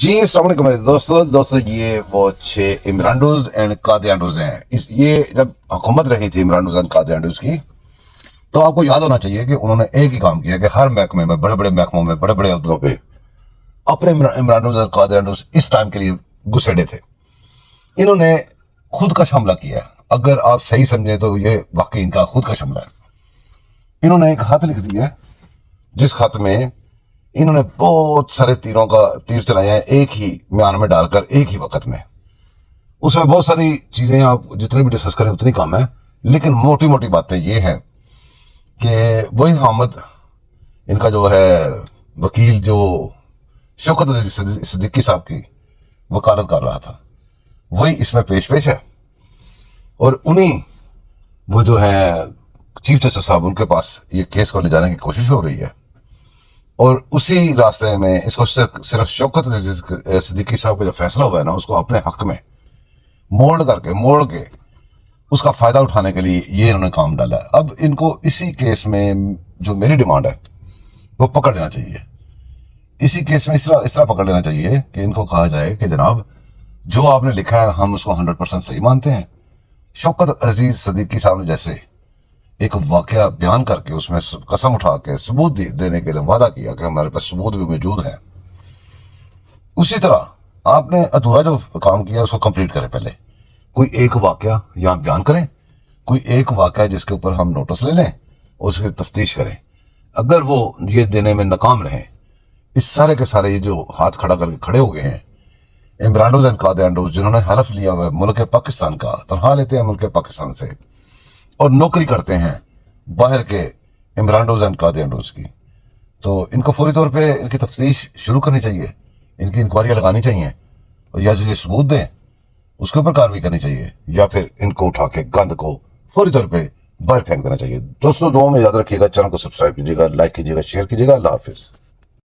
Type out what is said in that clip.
جی السلام علیکم میرے دوستو یہ وہ 6 عمرانڈوز اینڈ قادیانڈوز ہیں. یہ جب حکومت رہی تھی عمرانڈوز اینڈ قادیانڈوز کی تو آپ کو یاد ہونا چاہیے کہ انہوں نے ایک ہی کام کیا کہ ہر محکمے میں بڑے بڑے محکموں میں بڑے بڑے عہدوں پہ اپنے عمرانڈوز اور قادیانڈوز اس ٹائم کے لیے گھسیڑے تھے. انہوں نے خود کا حملہ کیا. اگر آپ صحیح سمجھیں تو یہ واقعی ان کا خود کا حملہ ہے. انہوں نے ایک خط لکھ دیا جس خط میں انہوں نے بہت سارے تیر چلائے ہیں ایک ہی میان میں ڈال کر ایک ہی وقت میں. اس میں بہت ساری چیزیں آپ جتنی بھی ڈسکس کریں اتنی کم ہے، لیکن موٹی موٹی باتیں یہ ہے کہ وہی حامد ان کا جو ہے وکیل جو شوکت صدیقی صاحب کی وکالت کر رہا تھا وہی اس میں پیش ہے. اور انہیں وہ جو ہے چیف جسٹس صاحب ان کے پاس یہ کیس کو لے جانے کی کوشش ہو رہی ہے. اور اسی راستے میں اس کو صرف شوکت صدیقی صاحب کا جو فیصلہ ہوا ہے نا اس کو اپنے حق میں موڑ کے اس کا فائدہ اٹھانے کے لیے یہ انہوں نے کام ڈالا ہے. اب ان کو اسی کیس میں جو میری ڈیمانڈ ہے وہ پکڑ لینا چاہیے. اسی کیس میں اس طرح پکڑ لینا چاہیے کہ ان کو کہا جائے کہ جناب جو آپ نے لکھا ہے ہم اس کو 100% صحیح مانتے ہیں. شوکت عزیز صدیقی صاحب نے جیسے ایک واقعہ بیان کر کے اس میں قسم اٹھا کے ثبوت دینے کے لیے وعدہ کیا کہ ہمارے پاس ثبوت بھی موجود ہے، اسی طرح آپ نے ادھورا جو کام کیا اس کو کمپلیٹ کریں. پہلے کوئی ایک واقعہ یہاں بیان کریں، کوئی ایک واقعہ جس کے اوپر ہم نوٹس لے لیں اور اس کی تفتیش کریں. اگر وہ یہ دینے میں ناکام رہیں، اس سارے کے سارے یہ جو ہاتھ کھڑا کر کے کھڑے ہو گئے ہیں عمرانڈوز اینڈ قادیانڈوز جنہوں نے حلف لیا ہوا ہے ملک پاکستان کا، تنخواہ لیتے ہیں ملک پاکستان سے اور نوکری کرتے ہیں باہر کے عمرانڈوز اینڈ قادیانڈوز کی، تو ان کو فوری طور پہ ان کی تفتیش شروع کرنی چاہیے، ان کی انکوائریاں لگانی چاہیے اور یا جو یہ ثبوت دیں اس کے اوپر کارروائی کرنی چاہیے یا پھر ان کو اٹھا کے گند کو فوری طور پہ باہر پھینک دینا چاہیے. دوستوں دعاؤں میں یاد رکھیے گا، چینل کو سبسکرائب کیجیے گا، لائک کیجیے گا، شیئر کیجیے گا. اللہ حافظ.